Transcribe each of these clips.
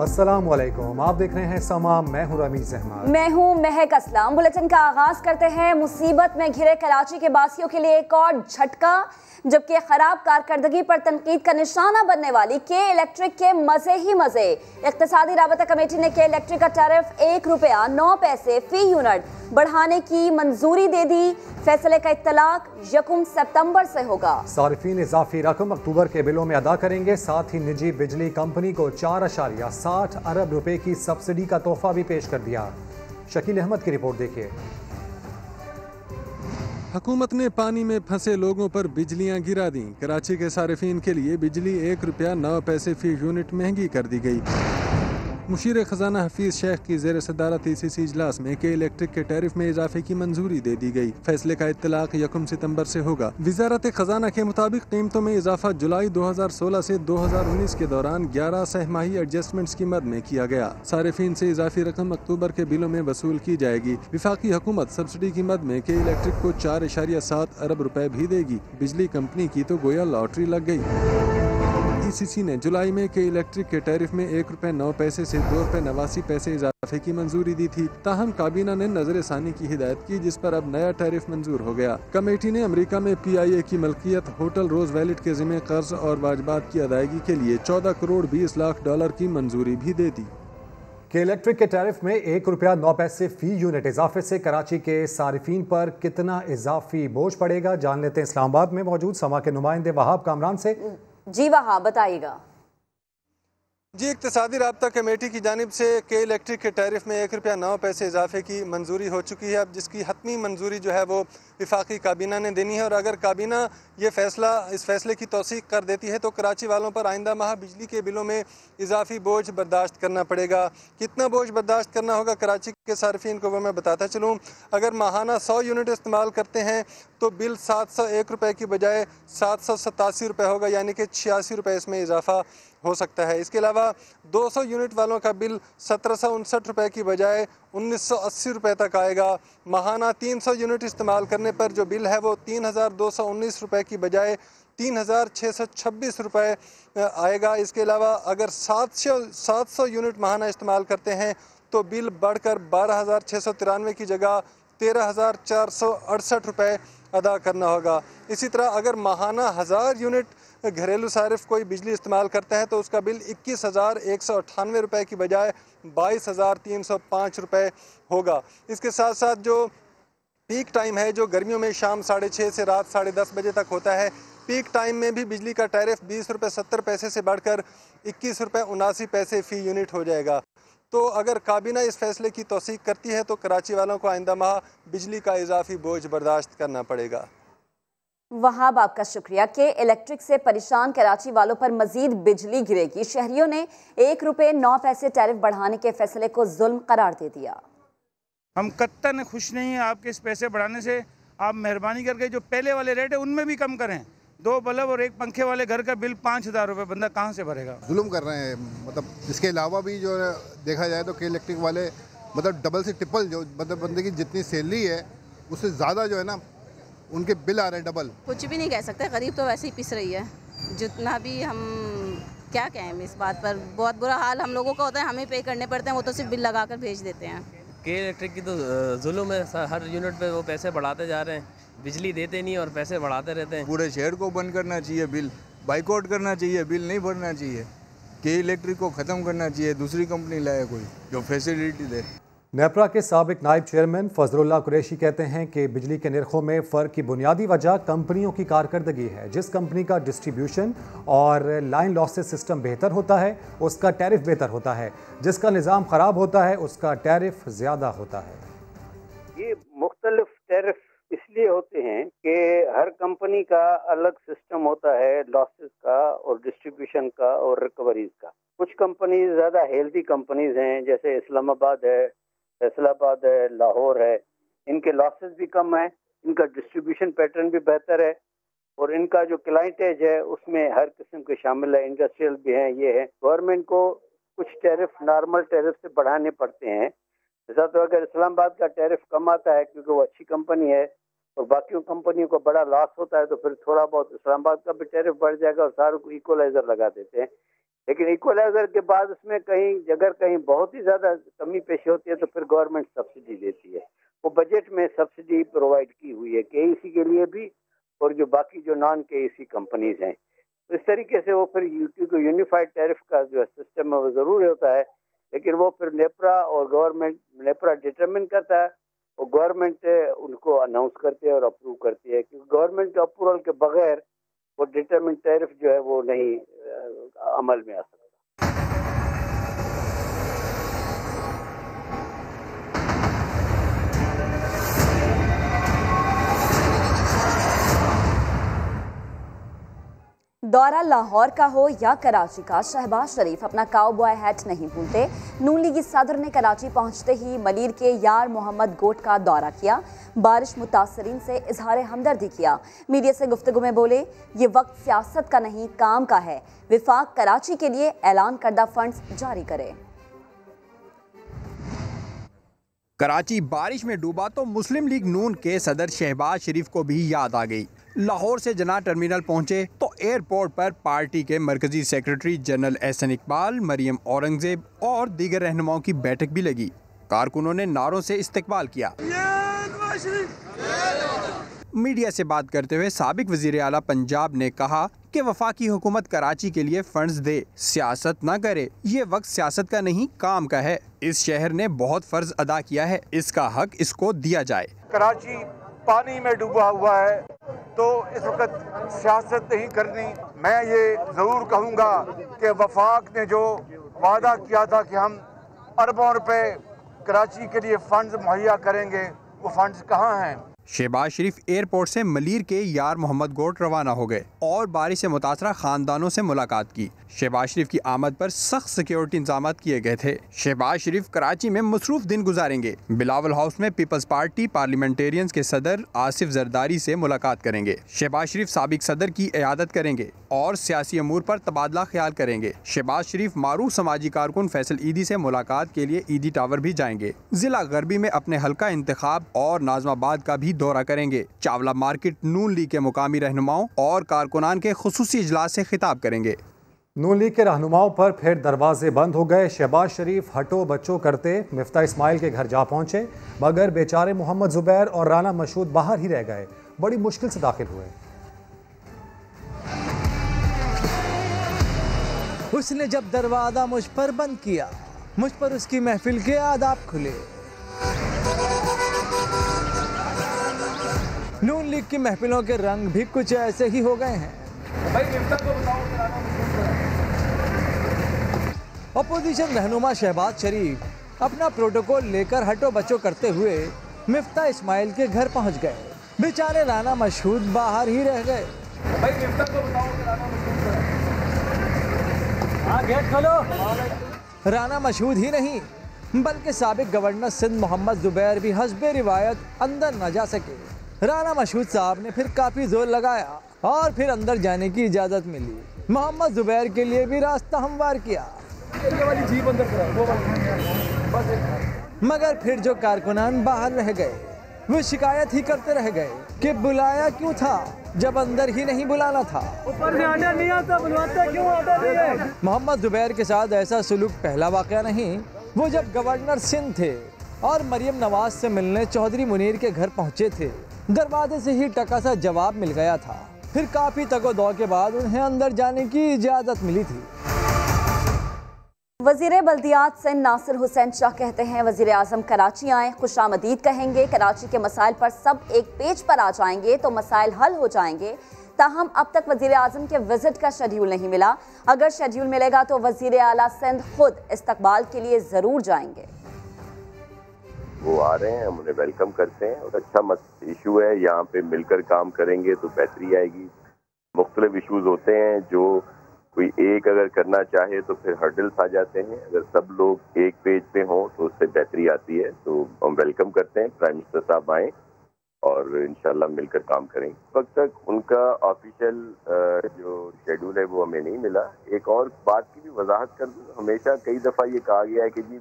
अस्सलाम वालेकुम, आप देख रहे हैं समा। मैं हूं रमीज अहमद। मैं हूं महक असलम। बुलेटिन का आगाज करते हैं। मुसीबत में घिरे कराची के बासियों के लिए एक और झटका, जबकि खराब कारकर्दगी पर तनकीद का निशाना बनने वाली के इलेक्ट्रिक के मजे ही मजे। इक्तिसादी राबता कमेटी ने के इलेक्ट्रिक का टैरिफ ₹1.09 फी यूनिट बढ़ाने की मंजूरी दे दी। फैसले का इत्तलाक 1 सितंबर से होगा। सारिफीन इजाफी रकम अक्टूबर के बिलों में अदा करेंगे। साथ ही निजी बिजली कंपनी को 4.60 अरब रुपए की सब्सिडी का तोहफा भी पेश कर दिया। शकील अहमद की रिपोर्ट देखिए। हुकूमत ने पानी में फंसे लोगों पर बिजलियां गिरा दी। कराची के सारिफीन के लिए बिजली ₹1.09 फी यूनिट महंगी कर दी गई। मुशीर खजाना हफीज शेख की जेर सदारत ECC इजलास में के इलेक्ट्रिक के टैरिफ में इजाफे की मंजूरी दे दी गई। फैसले का इत्तलाक 1 सितंबर से होगा। वजारत खजाना के मुताबिक कीमतों में इजाफा जुलाई 2016 से 2019 के दौरान 11 सहमाही एडजस्टमेंट्स की मद में किया गया। सारिफीन से इजाफी रकम अक्टूबर के बिलों में वसूल की जाएगी। विफाकी हुकूमत सब्सिडी की मद में के इलेक्ट्रिक को 4.7 अरब रुपए भी देगी। बिजली कंपनी की तो गोया लॉटरी लग गई। ECC ने जुलाई में के इलेक्ट्रिक के टैरिफ में ₹1.09 से ₹2.89 इजाफे की मंजूरी दी थी। ताहम काबीना ने नजर सानी की हिदायत की, जिस पर अब नया टैरिफ मंजूर हो गया। कमेटी ने अमेरिका में PIA की मलकियत होटल रोज वैलेट के जिम्मे कर्ज और वाजबात की अदायगी के लिए $14 करोड़ 20 लाख की मंजूरी भी दे दी। के इलेक्ट्रिक के टैरिफ में ₹1.09 फी यूनिट इजाफे से कराची के सारिफीन पर कितना इजाफी बोझ पड़ेगा, जान लेते हैं इस्लामाबाद में मौजूद समा के नुमाइंदे वहाब कामरान से। जी वहाँ बताइएगा। जी, इक्तिसादी राबता कमेटी की जानिब से के इलेक्ट्रिक के टैरिफ में ₹1.09 इजाफे की मंजूरी हो चुकी है। अब जिसकी हतमी मंजूरी जो है वो विफाकी काबीना ने देनी है, और अगर काबीना इस फैसले की तौसीक कर देती है तो कराची वालों पर आइंदा माह बिजली के बिलों में इजाफी बोझ बर्दाश्त करना पड़ेगा। कितना बोझ बर्दाश्त करना होगा कराची के सार्फिन को वो मैं बताता चलूँ। अगर माहाना 100 यूनिट इस्तेमाल करते हैं तो बिल ₹701 की बजाय ₹787 होगा, यानी कि ₹86 इसमें इजाफा हो सकता है। इसके अलावा 200 यूनिट वालों का बिल ₹1759 की बजाय ₹1980 तक आएगा। माहाना 300 यूनिट इस्तेमाल करने पर जो बिल है वो ₹3219 की बजाय ₹3626 आएगा। इसके अलावा अगर 700 यूनिट माहाना इस्तेमाल करते हैं तो बिल बढ़कर 12,693 की जगह ₹13,468 अदा करना होगा। इसी तरह अगर माहाना 1000 यूनिट घरेलू सारिफ कोई बिजली इस्तेमाल करता है तो उसका बिल ₹21,198 की बजाय ₹22,305 होगा। इसके साथ साथ जो पीक टाइम है, जो गर्मियों में शाम 6:30 से रात 10:30 बजे तक होता है, पीक टाइम में भी बिजली का टैरिफ ₹20.70 से बढ़कर ₹21.79 फ़ी यूनिट हो जाएगा। तो अगर काबीना इस फैसले की तौसीक करती है तो कराची वालों को आइंदा माह बिजली का इजाफी बोझ बर्दाश्त करना पड़ेगा। वहाब आपका शुक्रिया। के इलेक्ट्रिक से परेशान कराची वालों पर मजीद बिजली गिरेगी। शहरियों ने ₹1.09 टैरिफ बढ़ाने के फैसले को जुल्म करार दे दिया। हम कत्तन खुश नहीं हैं आपके इस पैसे बढ़ाने से। आप मेहरबानी करके जो पहले वाले रेट है उनमें भी कम करें। 2 बल्ब और 1 पंखे वाले घर का बिल ₹5000 बंदा कहाँ से भरेगा। जुल्म कर रहे हैं। मतलब इसके अलावा भी जो देखा जाए तो के इलेक्ट्रिक वाले मतलब डबल से ट्रिपल, जो मतलब बंदे की जितनी सैलरी है उससे ज़्यादा जो है ना उनके बिल आ रहे हैं डबल। कुछ भी नहीं कह सकते, गरीब तो वैसे ही पिस रही है। जितना भी हम क्या कहें इस बात पर, बहुत बुरा हाल हम लोगों का होता है। हमें पे करने पड़ते हैं, वो तो सिर्फ बिल लगा कर भेज देते हैं। के इलेक्ट्रिक की तो जुल्म है। हर यूनिट पे वो पैसे बढ़ाते जा रहे हैं, बिजली देते नहीं और पैसे बढ़ाते रहते हैं। पूरे शहर को बंद करना चाहिए, बिल बाइकआउट करना चाहिए, बिल नहीं भरना चाहिए। के इलेक्ट्रिक को ख़त्म करना चाहिए, दूसरी कंपनी लाए कोई जो फैसिलिटी दे। नेपरा के साबिक नायब चेयरमैन फजलुल्लाह कुरैशी कहते हैं कि बिजली के निर्खों में फ़र्क की बुनियादी वजह कंपनियों की कारकर्दगी है। जिस कंपनी का डिस्ट्रीब्यूशन और लाइन लॉसेस सिस्टम बेहतर होता है उसका टैरिफ बेहतर होता है, जिसका निज़ाम ख़राब होता है उसका टैरिफ ज़्यादा होता है। ये मुख्तलिफ टैरिफ इसलिए होते हैं कि हर कंपनी का अलग सिस्टम होता है, लॉसेस का और डिस्ट्रीब्यूशन का और रिकवरीज का। कुछ कंपनीज ज़्यादा हेल्दी कंपनीज हैं, जैसे इस्लामाबाद है, फैसलाबाद है, लाहौर है। इनके लॉसेस भी कम है, इनका डिस्ट्रीब्यूशन पैटर्न भी बेहतर है और इनका जो क्लाइंटेज है उसमें हर किस्म के शामिल है, इंडस्ट्रियल भी हैं। ये है गवर्नमेंट को कुछ टैरिफ नॉर्मल टैरिफ से बढ़ाने पड़ते हैं। जैसा तो अगर इस्लामाबाद का टैरिफ कम आता है क्योंकि वो अच्छी कंपनी है और बाकी कंपनियों को बड़ा लॉस होता है, तो फिर थोड़ा बहुत इस्लामाबाद का भी टैरिफ बढ़ जाएगा और सारों को इक्वलाइजर लगा देते हैं। लेकिन इक्वलाइजर के बाद उसमें कहीं अगर कहीं बहुत ही ज़्यादा कमी पेश होती है तो फिर गवर्नमेंट सब्सिडी देती है। वो बजट में सब्सिडी प्रोवाइड की हुई है केईसी के लिए भी और जो बाकी जो नॉन केईसी कंपनीज हैं। तो इस तरीके से वो फिर यूनिफाइड टैरिफ का जो सिस्टम है वो ज़रूर होता है, लेकिन वो फिर नेपरा और गवर्नमेंट नेपरा डिटरमिन करता है और गवर्नमेंट उनको अनाउंस करती है और अप्रूव करती है, क्योंकि गवर्नमेंट के अप्रूवल के बगैर वो डिटरमिन टैरिफ जो है वो नहीं अमल में आ सकता। दौरा लाहौर का हो या कराची का, शहबाज शरीफ अपना काउबॉय हैट नहीं भूलते। नून लीगी सदर ने कराची पहुंचते ही मलीर के यार मोहम्मद गोट का दौरा किया। बारिश मुतासरीन से इजहार हमदर्दी किया। मीडिया से गुफ्तगू में बोले, ये वक्त सियासत का नहीं काम का है। विफाक कराची के लिए ऐलान करदा फंड्स जारी करे। कराची बारिश में डूबा तो मुस्लिम लीग नून के सदर शहबाज शरीफ को भी याद आ गई। लाहौर से जना टर्मिनल पहुंचे तो एयरपोर्ट पर पार्टी के मरकजी सेक्रेटरी जनरल एहसन इकबाल, मरियम औरंगजेब और दीगर रहनुमाओं की बैठक भी लगी। कारकुनों ने नारों से इस्तकबाल किया। मीडिया से बात करते हुए साबिक वजीर आला पंजाब ने कहा कि वफाकी हुकूमत कराची के लिए फंड्स दे, सियासत न करे। ये वक्त सियासत का नहीं काम का है। इस शहर ने बहुत फर्ज अदा किया है, इसका हक इसको दिया जाए। कराची पानी में डूबा हुआ है तो इस वक्त सियासत नहीं करनी। मैं ये ज़रूर कहूँगा कि वफाक ने जो वादा किया था कि हम अरबों रुपए कराची के लिए फंड्स मुहैया करेंगे, वो फंड्स कहाँ हैं? शहबाज शरीफ एयरपोर्ट से मलीर के यार मोहम्मद गोट रवाना हो गए और बारिश से मुतासरा खानदानों से मुलाकात की। शहबाज शरीफ की आमद पर सख्त सिक्योरिटी इंतजाम किए गए थे। शहबाज शरीफ कराची में मसरूफ दिन गुजारेंगे। बिलावल हाउस में पीपल्स पार्टी पार्लियामेंटेरियंस के सदर आसिफ जरदारी से मुलाकात करेंगे। शहबाज शरीफ साबिक सदर की इयादत करेंगे और सियासी अमूर पर तबादला ख्याल करेंगे। शहबाज शरीफ मारूफ समाजी कारकुन फैसल ईदी से मुलाकात के लिए ईदी टावर भी जाएंगे। जिला गरबी में अपने हल्का इंतखाब और नाजमाबाद का भी दौरा करेंगे। चावला मार्केट नून लीग के मुकामी रहनुमाओं और कारकुनान के खुसूसी इजलास से खिताब करेंगे। नून लीग के रहनुमाओं पर फिर दरवाजे बंद हो गए। शहबाज शरीफ हटो बच्चों करते मिफ्ता इस्माइल के घर जा पहुंचे, मगर बेचारे मोहम्मद जुबैर और राना मशहूद बाहर ही रह गए। बड़ी मुश्किल से दाखिल हुए। उसने जब दरवाजा मुझ पर बंद किया, मुझ पर उसकी महफिल के आदाब खुले। नून लीग की महफिलों के रंग भी कुछ ऐसे ही हो गए हैं। अपोजिशन रहनुमा शहबाज शरीफ अपना प्रोटोकॉल लेकर हटो बच्चों करते हुए मिफ्ता इस्माइल के घर पहुंच गए। बेचारे राना मशहूद बाहर ही रह गए। गेट खोलो। राना मशहूद ही नहीं बल्कि साबिक गवर्नर सिंध मोहम्मद जुबैर भी हस्बे रिवायत अंदर न जा सके। राना मशहूद साहब ने फिर काफी जोर लगाया और फिर अंदर जाने की इजाजत मिली। मोहम्मद जुबैर के लिए भी रास्ता हमवार किया, मगर फिर जो कारकुनान बाहर रह गए वो शिकायत ही करते रह गए कि बुलाया क्यों था जब अंदर ही नहीं बुलाना था। ऊपर से आर्डर नहीं आता, बुलवाते क्यों आर्डर नहीं है? मोहम्मद जुबैर के साथ ऐसा सुलूक पहला वाकया नहीं। वो जब गवर्नर सिंध थे और मरियम नवाज से मिलने चौधरी मुनीर के घर पहुंचे थे, दरवाजे से ही टका सा जवाब मिल गया था। फिर काफी तगो-दौ के बाद उन्हें अंदर जाने की इजाजत मिली थी। वजीर बल्दियात सिंध नासिर हुसैन शाह कहते हैं, वजीर आजम कराची आए, खुशामदीद कहेंगे, कराची के मसाइल पर सब एक पेज पर आ जाएंगे तो मसाइल हल हो जाएंगे। ताहम अब तक वजीर आजम के विजिट का शेड्यूल नहीं मिला। अगर शेड्यूल मिलेगा तो वजीर आला सिंध खुद इस्तकबाल के लिए जरूर जाएंगे। वो आ रहे हैं, हम उन्हें वेलकम करते हैं और अच्छा इशू है, यहाँ पे मिलकर काम करेंगे तो बेहतरी आएगी। मुख्तलिफ इशूज़ होते हैं जो कोई एक अगर करना चाहे तो फिर हर्डल्स आ जाते हैं। अगर सब लोग एक पेज पे हों तो उससे बेहतरी आती है। तो हम वेलकम करते हैं प्राइम मिनिस्टर साहब आए और इंशाल्लाह मिलकर काम करेंगे। इस वक्त तक उनका ऑफिशियल जो शेड्यूल है वो हमें नहीं मिला। एक और बात की भी वजाहत कर दूँ, हमेशा कई दफ़ा ये कहा गया है कि जी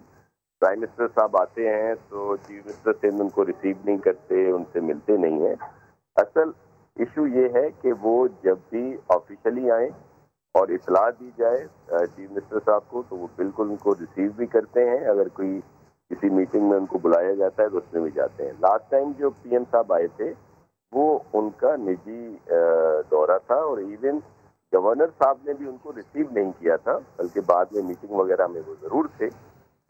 प्राइम मिनिस्टर साहब आते हैं तो चीफ मिनिस्टर सिंध उनको रिसीव नहीं करते, उनसे मिलते नहीं हैं। असल इशू ये है कि वो जब भी ऑफिशियली आए और इतला दी जाए चीफ मिनिस्टर साहब को, तो वो बिल्कुल उनको रिसीव भी करते हैं। अगर कोई किसी मीटिंग में उनको बुलाया जाता है तो उसमें भी जाते हैं। लास्ट टाइम जो पीएम साहब आए थे वो उनका निजी दौरा था और इवन गवर्नर साहब ने भी उनको रिसीव नहीं किया था, बल्कि बाद में मीटिंग वगैरह में वो ज़रूर थे।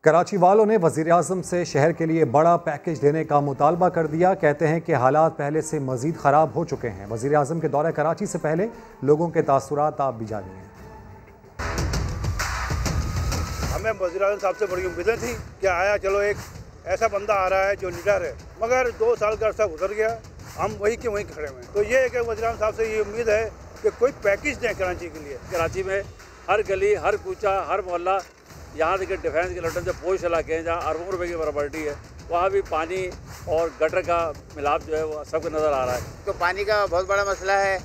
कराची वालों ने वज़ीर-ए-आज़म से शहर के लिए बड़ा पैकेज देने का मुतालबा कर दिया। कहते हैं कि हालात पहले से मज़ीद ख़राब हो चुके हैं। वज़ीर-ए-आज़म के दौरे कराची से पहले लोगों के तासुरात आप भी जानिए। हमें वज़ीर-ए-आज़म साहब से बड़ी उम्मीदें थी कि आया चलो एक ऐसा बंदा आ रहा है जो लीडर है, मगर 2 साल का अर्सा गुजर गया, हम वहीं के वहीं खड़े हुए। तो ये है कि वज़ीर-ए-आज़म साहब से ये उम्मीद है कि कोई पैकेज दें कराची के लिए। कराची में हर गली, हर कूचा, हर मोहल्ला, यहाँ तक डिफेंस के लटन जो पोश इलाके हैं जहाँ अरबों रुपये की प्रॉपर्टी है, वहाँ भी पानी और गटर का मिलाप जो है वो सबको नज़र आ रहा है। तो पानी का बहुत बड़ा मसला है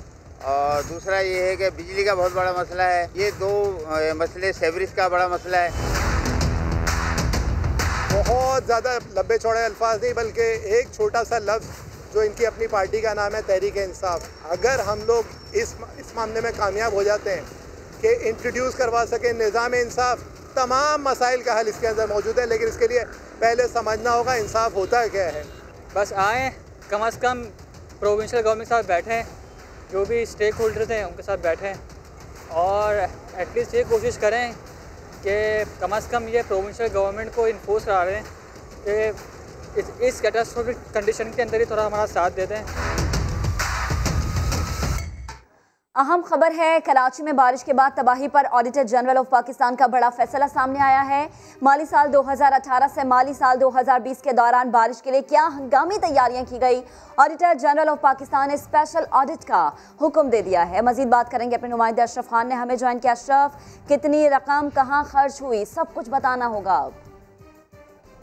और दूसरा ये है कि बिजली का बहुत बड़ा मसला है। ये 2 मसले, सेवरेज का बड़ा मसला है। बहुत ज़्यादा लंबे चौड़े अल्फाज नहीं, बल्कि एक छोटा सा लफ्ज़ जो इनकी अपनी पार्टी का नाम है तहरीक-ए-इंसाफ। अगर हम लोग इस मामले में कामयाब हो जाते हैं कि इंट्रोड्यूस करवा सकें निज़ाम इंसाफ, तमाम मसाइल का हल इसके अंदर मौजूद है। लेकिन इसके लिए पहले समझना होगा इंसाफ होता क्या है। बस आएँ, कम से कम प्रोविंशियल गवर्नमेंट के साथ बैठें, जो भी स्टेक होल्डर थे उनके साथ बैठें और एटलीस्ट ये कोशिश करें कि कम से कम ये प्रोविंशियल गवर्नमेंट को इन्फोर्स करा रहे हैं कि इस कैटास्ट्रोफिक कंडीशन के अंदर ही थोड़ा हमारा साथ दे दें। अहम खबर है, कराची में बारिश के बाद तबाही पर ऑडिटर जनरल ऑफ पाकिस्तान का बड़ा फैसला सामने आया है। माली साल 2018 से माली साल 2020 के दौरान बारिश के लिए क्या हंगामी तैयारियां की गई, ऑडिटर जनरल ऑफ पाकिस्तान ने स्पेशल ऑडिट का हुक्म दे दिया है। मजीद बात करेंगे अपने नुमाइंदे अशरफ खान ने हमें ज्वाइन किया। अशरफ, कितनी रकम कहाँ खर्च हुई, सब कुछ बताना होगा अब।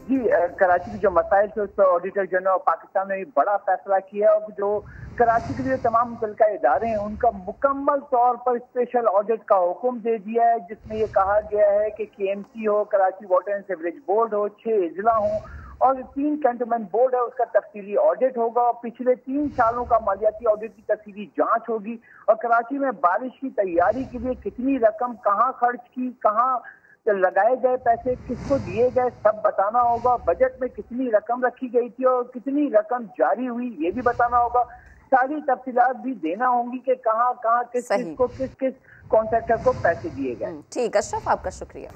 जी, कराची के जो मसाइल थे उस पर ऑडिटर जनरल ऑफ पाकिस्तान ने बड़ा फैसला किया और जो कराची के लिए तमाम मुतल्लिका इदारे हैं उनका मुकम्मल तौर पर स्पेशल ऑडिट का हुक्म दे दिया है, जिसमें ये कहा गया है कि KMC हो, Karachi water and sewerage board हो, 6 अजला हों और 3 कैंटोनमेंट बोर्ड है, उसका तफसीली ऑडिट होगा और पिछले 3 सालों का मालियाती ऑडिट की तफसीली जांच होगी। और कराची में बारिश की तैयारी के लिए कितनी रकम कहाँ खर्च की, कहाँ लगाए गए पैसे, किसको दिए गए, सब बताना होगा। बजट में कितनी रकम रखी गई थी और कितनी रकम जारी हुई ये भी बताना होगा। सारी तफसीलात भी देना होंगी कि कहाँ कहाँ किस को किस कॉन्ट्रैक्टर को पैसे दिए गए। ठीक, अशरफ आपका शुक्रिया।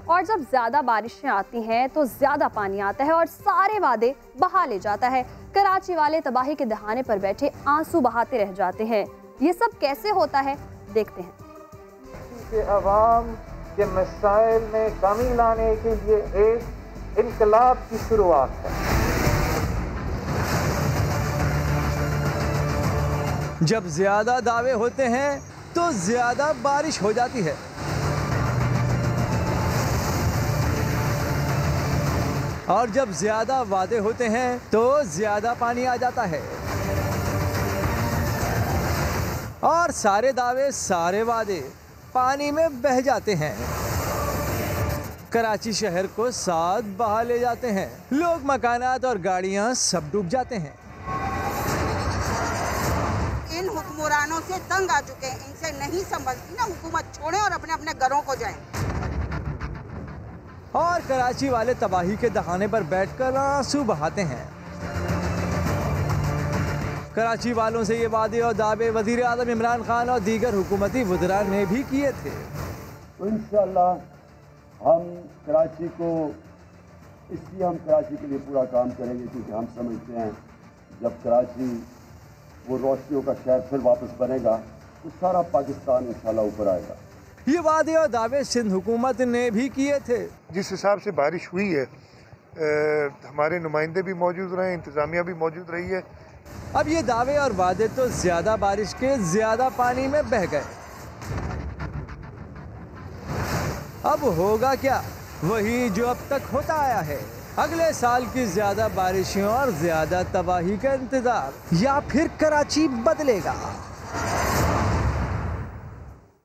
और जब ज्यादा बारिशें आती हैं तो ज्यादा पानी आता है और सारे वादे बहा ले जाता है। कराची वाले तबाही के दहाने पर बैठे आंसू बहाते रह जाते हैं। ये सब कैसे होता है, देखते हैं। अवाम के मसाइल में कमी लाने के लिए एक इनकलाब की शुरुआत है। जब ज्यादा दावे होते हैं तो ज्यादा बारिश हो जाती है और जब ज्यादा वादे होते हैं तो ज्यादा पानी आ जाता है और सारे दावे, सारे वादे पानी में बह जाते हैं। कराची शहर को साथ बहा ले जाते हैं। लोग, मकानात और गाड़ियां सब डूब जाते हैं। इन हुक्मरानों से तंग आ चुके हैं, इनसे नहीं संभलती ना, हुकूमत छोड़ें और अपने अपने घरों को जाएं। और कराची वाले तबाही के दहाने पर बैठकर आंसू बहाते हैं। कराची वालों से ये वादे और दावे वज़ीर आज़म इमरान खान और दीगर हुकूमती वज़रान ने भी किए थे। तो इंशाअल्लाह हम कराची को, इसलिए हम कराची के लिए पूरा काम करेंगे क्योंकि हम समझते हैं जब कराची वो रोशनियों का शहर फिर वापस बनेगा तो सारा पाकिस्तान इंशाअल्लाह ऊपर आएगा। ये वादे और दावे सिंध हुकूमत ने भी किए थे। जिस हिसाब से बारिश हुई है, हमारे नुमाइंदे भी मौजूद रहे, इंतज़ामिया भी मौजूद रही है। अब ये दावे और वादे तो ज्यादा बारिश के ज्यादा पानी में बह गए। अब होगा क्या, वही जो अब तक होता आया है। अगले साल की ज्यादा बारिशों और ज्यादा तबाही का इंतजार, या फिर कराची बदलेगा।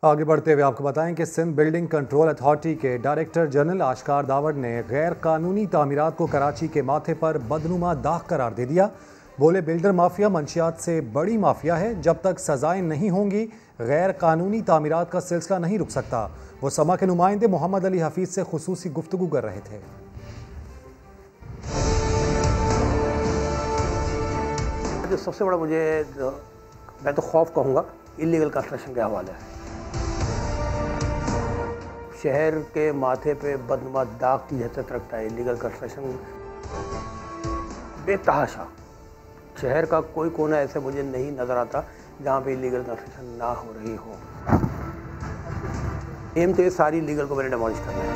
आगे बढ़ते हुए आपको बताएं कि सिंध बिल्डिंग कंट्रोल अथॉरिटी के डायरेक्टर जनरल आशकार दावड़ ने गैर कानूनी तामीरात को कराची के माथे पर बदनुमा दाग करार दे दिया। बोले बिल्डर माफिया मंशियात से बड़ी माफिया है, जब तक सजाएं नहीं होंगी गैर कानूनी तामीरात का सिलसिला नहीं रुक सकता। वो समा के नुमाइंदे मोहम्मद अली हफीज से खुसूसी गुफ्तगू कर रहे थे। जो सबसे बड़ा मैं तो खौफ कहूँगा इलीगल कंस्ट्रक्शन के हवाले है। शहर के माथे पे बदनुमा दाग की हैसियत रखता है इलीगल कंस्ट्रक्शन। बेतहाशा शहर का कोई कोना ऐसे मुझे नहीं नज़र आता जहाँ पे इलीगल कंस्ट्रक्शन ना हो रही हो। एम तो ये सारी लीगल को मैंने डिमोलिश करना है।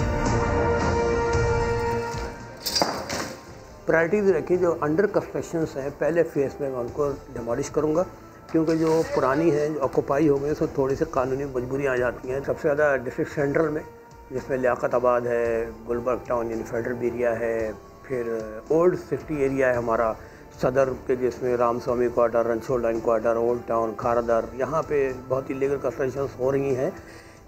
प्रायोरिटीज रखी जो अंडर कंस्ट्रक्शन हैं, पहले फेस में मैं उनको डिमोलिश करूँगा, क्योंकि जो पुरानी हैं जो ऑक्यूपाई हो गई उसमें थोड़ी सी कानूनी मजबूरी आ जाती हैं। सबसे ज़्यादा डिस्ट्रिक्ट सेंट्रल में, जिसमें लियाकताबाद है, गुलबर्ग टाउन यानी फेडरल एरिया है, फिर ओल्ड सिटी एरिया है हमारा सदर के, जिसमें Ramaswami quarter, Ranchhod line quarter, old town, Kharadar, यहाँ पे बहुत इलीगल कंस्ट्रक्शन हो रही हैं।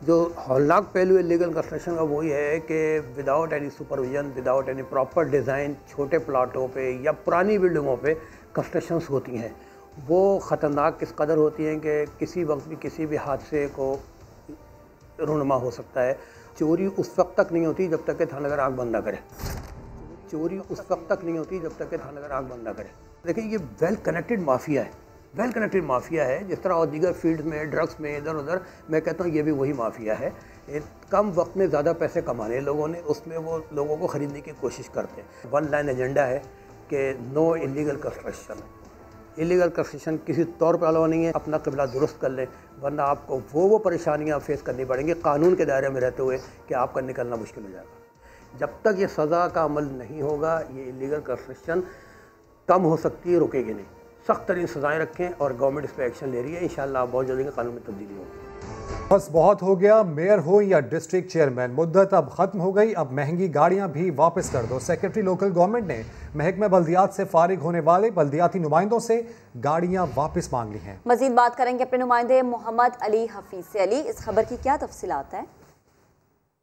जो हौलनाक पहलू इलीगल कंस्ट्रक्शन का वही है कि without any supervision, without any proper design छोटे प्लाटों पे या पुरानी बिल्डिंगों पे कंस्ट्रक्शंस होती हैं। वो ख़तरनाक किस कदर होती हैं कि किसी वक्त भी किसी भी हादसे को रूनुमा हो सकता है। चोरी उस वक्त तक नहीं होती जब तक कि थानेदार आँख बंद ना करे। चोरी उस वक्त तक नहीं होती जब तक कि थानेदार आँख बंद ना करे। देखिए ये वेल कनेक्टेड माफिया है, वेल कनेक्टेड माफिया है। जिस तरह और दीगर फील्ड में, ड्रग्स में, इधर उधर, मैं कहता हूँ ये भी वही माफिया है। कम वक्त में ज़्यादा पैसे कमाने लोगों ने, उसमें वो लोगों को ख़रीदने की कोशिश करते हैं। वन लाइन एजेंडा है कि no illegal construction. Illegal construction किसी तौर पर अलाउ नहीं है। अपना क़िबला दुरुस्त कर लें, वरना आपको वो परेशानियाँ फेस करनी पड़ेंगी कानून के दायरे में रहते हुए कि आपका निकलना मुश्किल हो जाएगा। जब तक ये सज़ा का अमल नहीं होगा ये इलीगल कंस्ट्रक्शन कम हो सकती है, रुकेगी नहीं। सख्त तरीन सज़ाएँ रखें और गवर्नमेंट इस पर एक्शन ले रही है। इंशाअल्लाह बहुत जल्दी कानून में तब्दीली होगी। बस बहुत हो गया, मेयर हो या डिस्ट्रिक्ट चेयरमैन, मुद्दत अब खत्म हो गई। अब महंगी गाड़ियां भी वापस कर दो। सेक्रेटरी लोकल गवर्नमेंट ने महकमा बल्दियात से फारिग होने वाले बल्दियाती नुमाइंदों से गाड़ियां वापस मांग ली हैं। मजीद बात करेंगे अपने नुमाइंदे मोहम्मद अली हफीज से। अली, इस खबर की क्या तफसीलात है?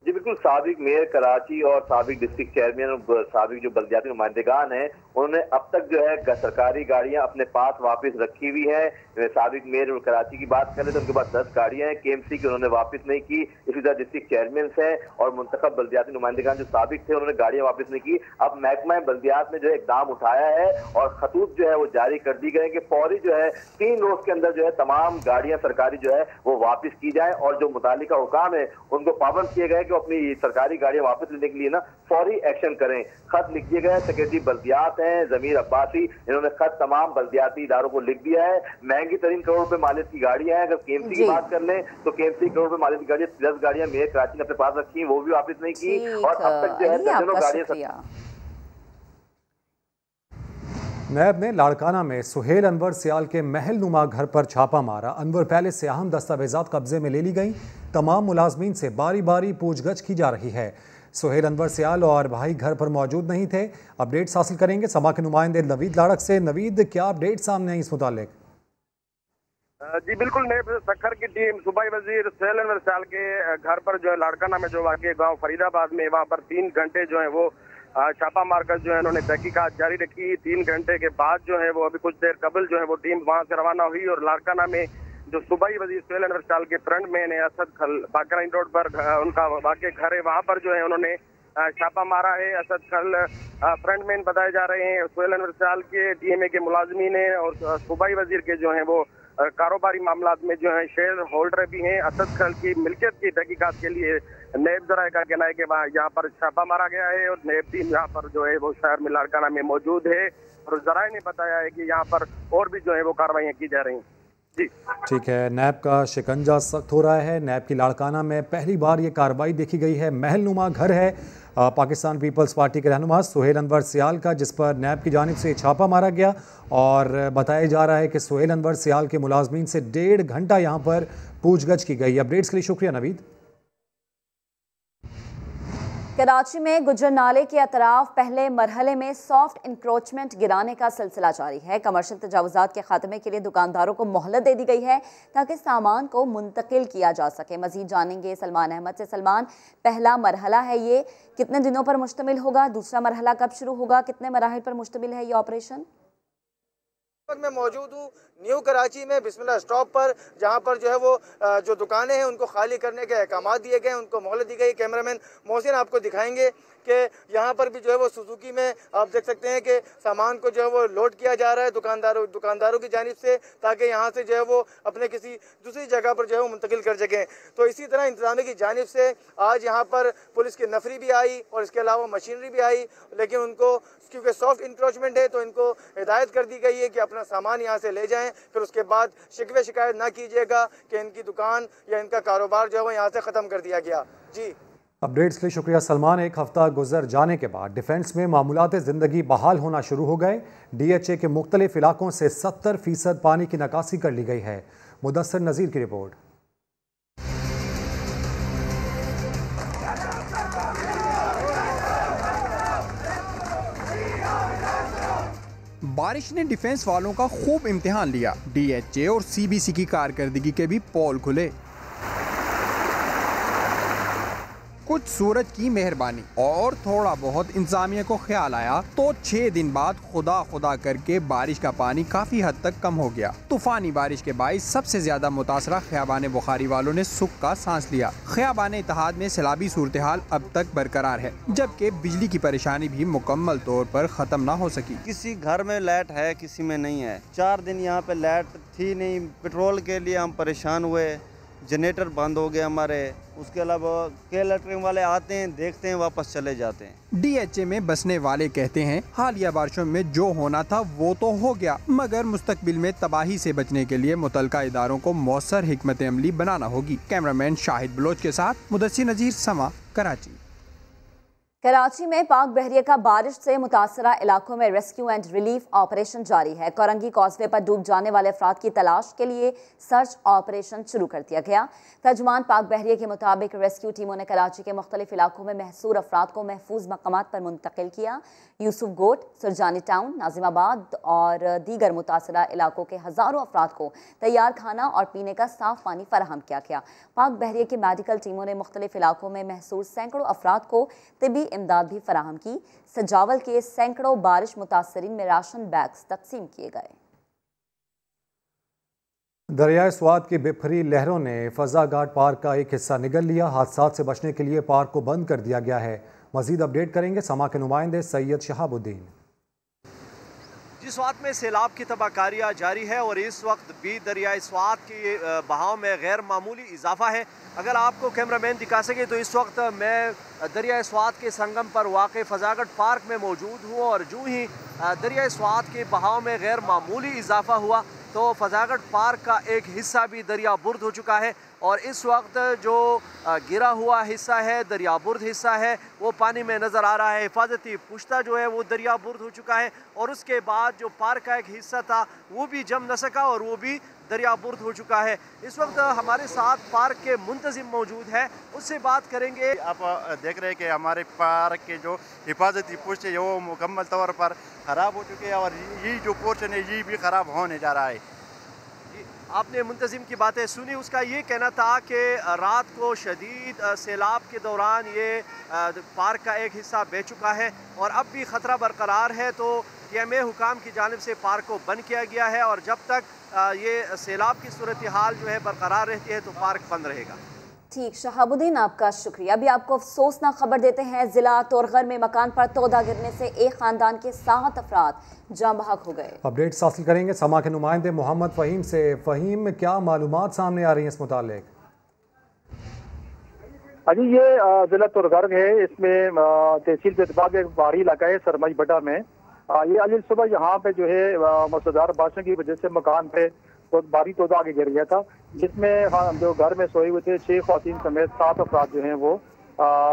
जी बिल्कुल, साबिक मेयर कराची और साबिक डिस्ट्रिक्ट चेयरमैन और साबिक जो बल्दियाती नुमाइंदेगान हैं उन्होंने अब तक जो है सरकारी गाड़ियां अपने पास वापस रखी हुई हैं। साबिक मेयर और कराची की बात करें तो उनके पास 10 गाड़ियां हैं केएमसी की, उन्होंने वापस नहीं की। इसी तरह डिस्ट्रिक्ट चेयरमैन हैं और मुंतखब बल्दियाती नुमाइंदेगान जो साबिक थे उन्होंने गाड़ियां वापस नहीं की। अब महकमा बल्दियात ने जो है इकदाम उठाया है और खतूत जो है वो जारी कर दी गए कि फौरी जो है 3 रोज के अंदर जो है तमाम गाड़ियां सरकारी जो है वो वापस की जाए और जो मुतालिका हुकाम है उनको पाबंद किए गए कि अपनी सरकारी गाड़ियां वापस लेने के लिए ना फौरी एक्शन करें। खत लिख दिए गए। सेक्रेटरी बल्दियात हैं जमीर अब्बासी, इन्होंने खत तमाम बल्दियाती इदारों को लिख दिया है। महंगी तरीन करोड़ रुपए मालियत की गाड़ियां हैं। अगर केएमसी की बात कर लें तो केएमसी करोड़ रुपए मालियत की गाड़ियां 10 गाड़ियां मेयर कराची ने अपने पास रखी, वो भी वापस नहीं की और अब तक जो है दर्जनों गाड़ियां। नैब ने लाड़काना में सुहेल अनवर सियाल के महल नुमा घर पर छापा मारा। अनवर पैलेस से अहम दस्तावेजात कब्जे में ले ली गई। तमाम मुलाजमीन से बारी बारी पूछगछ की जा रही है। सुहेल अनवर सियाल और भाई घर पर मौजूद नहीं थे। अपडेट्स हासिल करेंगे समा के नुमाइंदे नवीद लाड़क से। नवीद, क्या अपडेट सामने आई इस मुतालिक? जी बिल्कुल, नैब सखर की टीम सूबाई वजीर सुहेल अनवर सियाल के घर पर जो है लाड़काना में जो वाक़ई गाँव फरीदाबाद में, वहाँ पर 3 घंटे जो है वो छापा मारकर जो है उन्होंने तहकीकात जारी रखी। 3 घंटे के बाद जो है वो अभी कुछ देर कबल जो है वो टीम वहाँ से रवाना हुई और लाड़काना में जो सूबाई वजीर सुहेल अनवर सियाल के फ्रंट मैन है असद खल बाकराइन रोड पर उनका वाकई घर है, वहाँ पर जो है उन्होंने छापा मारा है। असद खल फ्रंट मैन बताए जा रहे हैं सुहेल अनवर सियाल के डीएमए के मुलाजमीन हैं और सूबाई वजीर के जो हैं वो कारोबारी मामलात में जो है शेयर होल्डर भी हैं। असद खल की मिल्कियत की तहकीकात के लिए नैब ज़राए का कहना है कि वहाँ यहाँ पर छापा मारा गया है और नैब टीम यहाँ पर जो है वो शहर में लाड़काना में मौजूद है और ज़राए ने बताया है कि यहाँ पर और भी जो है वो कार्रवाइयाँ की जा रही हैं। जी ठीक है, नैब का शिकंजा सख्त हो रहा है। नैब की लाड़काना में पहली बार ये कार्रवाई देखी गई है। महल नुमा घर है पाकिस्तान पीपल्स पार्टी के रहनुमा सुहेल अनवर सियाल का, जिस पर नैब की जानिब से छापा मारा गया और बताया जा रहा है कि सुहेल अनवर सियाल के मुलाजमीन से 1.5 घंटा यहाँ पर पूछगछ की गई। अपडेट्स के लिए शुक्रिया नवीद। कराची में गुजर नाले के अतराफ पहले मरहले में सॉफ्ट इंक्रोचमेंट गिराने का सिलसिला जारी है। कमर्शियल तजावुजात के खात्मे के लिए दुकानदारों को मोहलत दे दी गई है ताकि सामान को मुंतकिल किया जा सके। मजीद जानेंगे सलमान अहमद से। सलमान, पहला मरहला है ये, कितने दिनों पर मुश्तमिल होगा? दूसरा मरहला कब शुरू होगा? कितने मराहिल पर मुश्तमिल है ये ऑपरेशन? मैं मौजूद हूँ न्यू कराची में बिस्मिल्लाह स्टॉप पर, जहाँ पर जो है वो जो दुकानें हैं उनको खाली करने के अहकाम दिए गए, उनको मोहलत दी गई। कैमरामैन मोहसिन आपको दिखाएंगे कि यहाँ पर भी जो है वो सुजुकी में आप देख सकते हैं कि सामान को जो है वो लोड किया जा रहा है दुकानदारों की जानिब से, ताकि यहाँ से जो है वो अपने किसी दूसरी जगह पर जो है वो मुंतकिल कर सकें। तो इसी तरह इंतजामिया की जानिब से आज यहाँ पर पुलिस की नफरी भी आई और इसके अलावा मशीनरी भी आई, लेकिन उनको क्योंकि सॉफ्ट इंक्रोचमेंट है तो इनको हिदायत कर दी गई है कि अपना सामान यहाँ से ले जाएं, फिर उसके बाद शिकवे शिकायत ना कीजिएगा कि इनकी दुकान या इनका कारोबार जो है वो यहाँ से ख़त्म कर दिया गया। जी अपडेट्स के लिए शुक्रिया सलमान। एक हफ्ता गुजर जाने के बाद डिफेंस में मामूलात ज़िंदगी बहाल होना शुरू हो गए। DHA के मुख्तलिफ इलाकों से 70% पानी की निकासी कर ली गई है। मुदस्सर नज़ीर की रिपोर्ट। बारिश ने डिफेंस वालों का खूब इम्तिहान लिया। DHA और CBC की कारकर्दगी के भी पोल खुले। कुछ सूरज की मेहरबानी और थोड़ा बहुत इंतजामिया को ख्याल आया तो 6 दिन बाद खुदा करके बारिश का पानी काफी हद तक कम हो गया। तूफानी बारिश के बाइस सबसे ज्यादा मुतासरा खियाबान बुखारी वालों ने सुख का सांस लिया। खियाबान इत्तेहाद में सैलाबी सूरत हाल अब तक बरकरार है, जबकि बिजली की परेशानी भी मुकम्मल तौर पर खत्म न हो सकी। किसी घर में लाइट है, किसी में नहीं है। 4 दिन यहाँ पे लाइट थी नहीं, पेट्रोल के लिए हम परेशान हुए, जनरेटर बंद हो गए हमारे। उसके अलावा के इलेक्ट्रिक वाले आते हैं, देखते हैं, वापस चले जाते हैं। DHA में बसने वाले कहते हैं हालिया बारिशों में जो होना था वो तो हो गया, मगर मुस्तकबिल में तबाही से बचने के लिए मुतलका इदारों को मौसर हिकमत अमली बनाना होगी। कैमरामैन शाहिद बलोच के साथ मुदस्सिर नज़ीर, समा, कराची। कराची में पाक बहरिया का बारिश से मुतासरा इलाकों में रेस्क्यू एंड रिलीफ ऑपरेशन जारी है। कोरंगी कॉजवे पर डूब जाने वाले अफराद की तलाश के लिए सर्च ऑपरेशन शुरू कर दिया गया। तर्जुमान पाक बहरिया के मुताबिक रेस्क्यू टीमों ने कराची के मुख्तलिफ इलाकों में महसूर अफराद को महफूज मकामात पर मुंतकिल किया। यूसुफ गोट, सुरजानी टाउन, नाजिमाबाद और दीगर मुतासरा इलाकों के हज़ारों अफराद को तैयार खाना और पीने का साफ पानी फराहम किया गया। पाक बहरिया की मेडिकल टीमों ने मुख्तलिफ इलाकों में महसूर सैकड़ों अफराद को तिबी इमदाद भी फराहम की। सजावल के सैकड़ों बारिश मुतासरीन में राशन बैग्स तकसीम किए गए। दरियाए स्वात की बेफरी लहरों ने फजा घाट पार्क का एक हिस्सा निगल लिया। हादसात से बचने के लिए पार्क को बंद कर दिया गया है। मजीद अपडेट करेंगे समा के नुमाइंदे सैयद शहाबुद्दीन। जिस वक्त में सैलाब की तबाहकारियाँ जारी है और इस वक्त भी दरियाए स्वात के बहाव में गैर मामूली इजाफा है। अगर आपको कैमरामैन दिखा सके तो इस वक्त मैं दरियाए स्वात के संगम पर वाक़ फजागट पार्क में मौजूद हूँ और जो ही दरियाए स्वात के बहाव में गैर मामूली इजाफा हुआ तो फजागट पार्क का एक हिस्सा भी दरिया बुर्द हो चुका है और इस वक्त जो गिरा हुआ हिस्सा है, दरिया बुर्द हिस्सा है, वो पानी में नज़र आ रहा है। हिफाजती पुश्ता जो है वो दरिया बुर्द हो चुका है और उसके बाद जो पार्क का एक हिस्सा था वो भी जम न सका और वो भी दरिया बुर्द हो चुका है। इस वक्त हमारे साथ पार्क के मुंतजिम मौजूद है, उससे बात करेंगे। आप देख रहे हैं कि हमारे पार्क के जो हिफाजती पुश्त है वो मुकम्मल तौर पर ख़राब हो चुके हैं और ये जो पोर्शन है ये भी ख़राब होने जा रहा है। आपने मुंतजिम की बातें सुनी, उसका ये कहना था कि रात को शदीद सैलाब के दौरान ये पार्क का एक हिस्सा बह चुका है और अब भी ख़तरा बरकरार है, तो TMA हुकाम की जानिब से पार्क को बंद किया गया है और जब तक ये सैलाब की सूरत हाल जो है बरकरार रहती है तो पार्क बंद रहेगा। ठीक, शहाबुद्दीन आपका शुक्रिया। अभी आपको अफसोसनाक खबर देते हैं। जिला तोरगर में मकान पर तोदा गिरने से एक खानदान के 7 अफराद जाँ बहक हो गए। अपडेट्स हासिल करेंगे समा के नुमाइंदे मोहम्मद फ़हीम से। फ़हीम, क्या मालूमात सामने आ रही हैं इस मुतालिक? अजी ये जिला तोरगर है, इसमें तहसील के इत्तेफाक एक पहाड़ी इलाका है सरमई बटा में। ये अली सुबह यहाँ पे जो है मौसलाधार बारिशों की वजह से मकान पे तो भारी तोदा आगे गिर गया था, जिसमें जो घर में सोए हुए थे 6 ख़वातीन समेत 7 अफराद जो हैं वो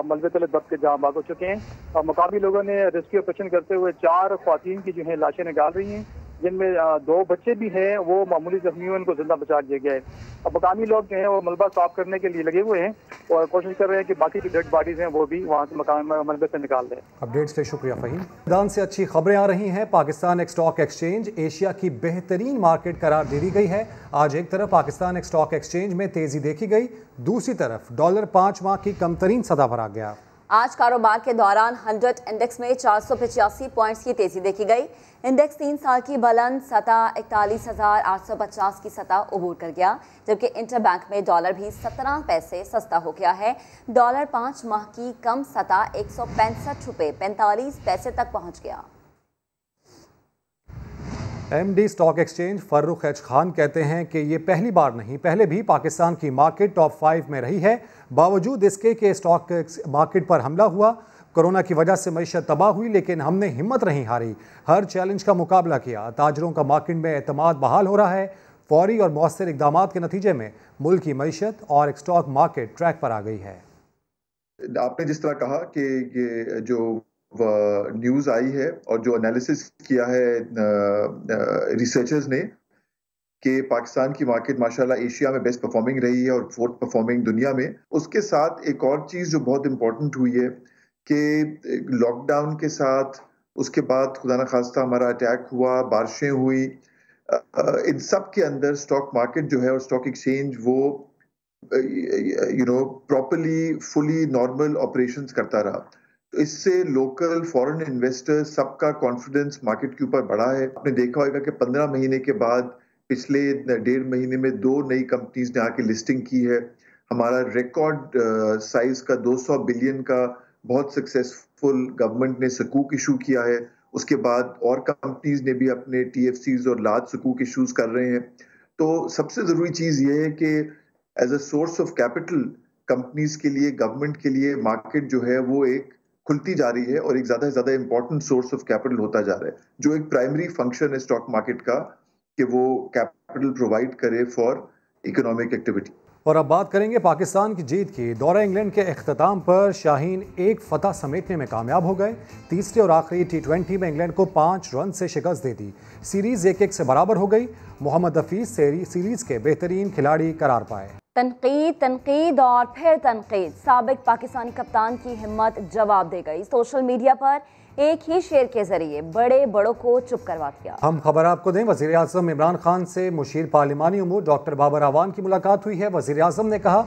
मलबे तले दब के जाँ बाग हो चुके हैं। और मकामी लोगों ने रेस्क्यू ऑपरेशन करते हुए 4 ख़वातीन की जो है लाशें निकाल रही हैं, जिनमें 2 बच्चे भी हैं, वो मामूली जख्मी हुए, उनको जिंदा बचा दिया गया है। अब मकामी लोग जो हैं वो मलबा साफ करने के लिए लगे हुए हैं और कोशिश कर रहे हैं कि बाकी जो डेड बॉडीज हैं वो भी वहाँ से मकान मलबे से निकाल दें। अपडेट्स के शुक्रिया फ़हीम। मैदान से अच्छी खबरें आ रही हैं। पाकिस्तान स्टॉक एक्सचेंज एशिया की बेहतरीन मार्केट करार दे दी गई है। आज एक तरफ पाकिस्तान स्टॉक एक्सचेंज में तेजी देखी गई, दूसरी तरफ डॉलर 5 माह की कमतरीन सतह पर आ गया। आज कारोबार के दौरान 100 इंडेक्स में 485 पॉइंट्स की तेजी देखी गई। इंडेक्स 3 साल की बुलंद सतह 41,850 की सतह अबूर कर गया, जबकि इंटरबैंक में डॉलर भी 17 पैसे सस्ता हो गया है। डॉलर 5 माह की कम सतह 165 रुपये 45 पैसे तक पहुंच गया। MD stock exchange Farrukh H Khan कहते हैं कि ये पहली बार नहीं, पहले भी पाकिस्तान की मार्केट टॉप 5 में रही है। बावजूद इसके कि स्टॉक मार्केट पर हमला हुआ, कोरोना की वजह से मईशत तबाह हुई, लेकिन हमने हिम्मत नहीं हारी, हर चैलेंज का मुकाबला किया। ताजरों का मार्केट में एतमाद बहाल हो रहा है। फौरी और मौसर इकदाम के नतीजे में मुल्क की मईशत और स्टॉक मार्केट ट्रैक पर आ गई है। आपने जिस तरह कहा कि ये जो न्यूज़ आई है और जो एनालिसिस किया है रिसर्चर्स ने कि पाकिस्तान की मार्केट माशाल्लाह एशिया में बेस्ट परफॉर्मिंग रही है और 4th परफॉर्मिंग दुनिया में, उसके साथ एक और चीज़ जो बहुत इम्पोर्टेंट हुई है कि लॉकडाउन के साथ उसके बाद खुदा न खास्ता हमारा अटैक हुआ, बारिशें हुई, इन सब के अंदर स्टॉक मार्केट जो है और स्टॉक एक्सचेंज वो प्रॉपरली फुली नॉर्मल ऑपरेशंस करता रहा। तो इससे लोकल फॉरेन इन्वेस्टर्स सबका कॉन्फिडेंस मार्केट के ऊपर बढ़ा है। आपने देखा होगा कि 15 महीने के बाद पिछले 1.5 महीने में 2 नई कंपनीज ने आके लिस्टिंग की है। हमारा रिकॉर्ड साइज का 200 बिलियन का बहुत सक्सेसफुल गवर्नमेंट ने सकूक इशू किया है। उसके बाद और कंपनीज ने भी अपने TFCs और लार्ज सकूक इशूज कर रहे हैं। तो सबसे ज़रूरी चीज़ ये है कि as a source of capital companies के लिए, गवर्नमेंट के लिए मार्केट जो है वो एक खुलती जा रही है और एक ज़्यादा से ज़्यादा इंपॉर्टेंट सोर्स ऑफ कैपिटल होता जा रहा है, जो एक प्राइमरी फंक्शन है स्टॉक मार्केट का कि वो कैपिटल प्रोवाइड करे फॉर इकोनॉमिक एक्टिविटी। और अब बात करेंगे पाकिस्तान की जीत की। दौरा इंग्लैंड के अख्ताम पर शाहीन एक फतह समेटने में कामयाब हो गए। तीसरे और आखिरी T20 में इंग्लैंड को 5 रन से शिकस्त दे दी। सीरीज 1-1 से बराबर हो गई। मोहम्मद हफीज सीरीज के बेहतरीन खिलाड़ी करार पाए। तनकीद और फिर तनकीद, साबिक पाकिस्तानी कप्तान की हिम्मत जवाब दे गई। सोशल मीडिया पर एक ही शेर के जरिए बड़े बड़ों को चुप करवा दिया। हम खबर आपको दें, वज़ीर आज़म इमरान खान से मुशीर पार्लिमानी उमूर डॉक्टर बाबर अवान की मुलाकात हुई है। वज़ीर आज़म ने कहा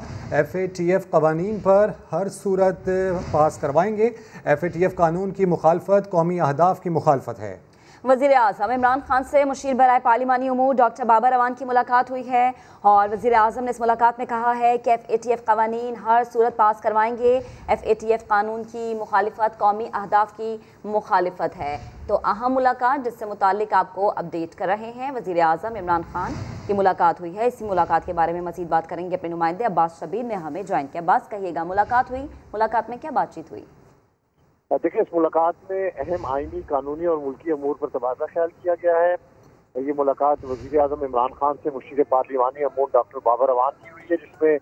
FATF कवानीन पर हर सूरत पास करवाएंगे। FATF कानून की मुखालफत कौमी अहदाफ की मुखालफत है। वज़ीर आज़म इमरान खान से मुशीर बराए पार्लिमानी उमूर डॉक्टर बाबर अवान की मुलाकात हुई है और वज़ीर आज़म ने इस मुलाकात में कहा है कि FATF कवानीन हर सूरत पास करवाएंगे। FATF कानून की मुखालिफत कौमी अहदाफ की मुखालिफत है। तो अहम मुलाकात जिससे मुताल्लिक आपको अपडेट कर रहे हैं, वज़ीर आज़म इमरान खान की मुलाकात हुई है। इसी मुलाकात के बारे में मज़ीद बात करेंगे अपने नुमाइंदे अब्बास शबीर ने हमें ज्वाइन किया। अब्बास, कहिएगा मुलाकात हुई, मुलाकात में क्या बातचीत हुई? देखिए, इस मुलाकात में अहम आइनी, कानूनी और मुल्की अमूर पर तबादला ख्याल किया गया है। ये मुलाकात वज़ीर आज़म इमरान खान से मुशीर पार्लिमानी अमूर डॉक्टर बाबर अवान की हुई है, जिसमें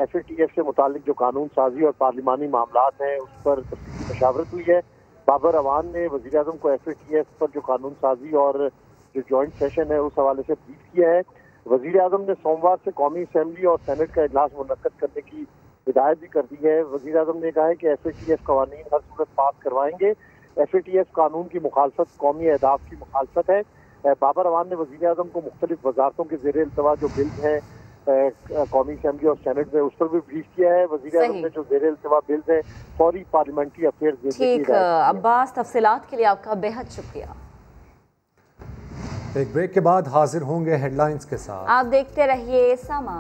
FATF से मुतालिक जो कानून साजी और पार्लिमानी मामलात हैं उस पर तफसीली मशावरत हुई है। बाबर अवान ने वज़ीर आज़म को FATF पर जो कानून साजी और जो जॉइंट सेशन है उस हवाले से ब्रीफ किया है। वज़ीर आज़म ने सोमवार से कौमी असम्बली और सेनेट का इजलास मुनक्कद करने की हिदायत भी कर दी है। वज़ीर आज़म ने कहा है कि FATF कवानीन हर सूरत पास करवाएंगे। FATF कानून की मुखालफत कौमी अहदाफ की मुखालफत है। बाबर अवान ने वज़ीर आज़म को मुख्तलिफ वजारतों के ज़ेरे इल्तवा जो बिल हैं कौमी असम्बली और सेनेट में उस पर भी ब्रीफ किया है। वज़ीर आज़म ने जो ज़ेरे इल्तवा बिल हैं फौरी पार्लियामेंट्री अफेयर्स ठीक। अब्बास, तफसीलात के लिए आपका बेहद शुक्रिया। एक ब्रेक के बाद हाजिर होंगे हेडलाइंस के साथ। आप देखते रहिए समा।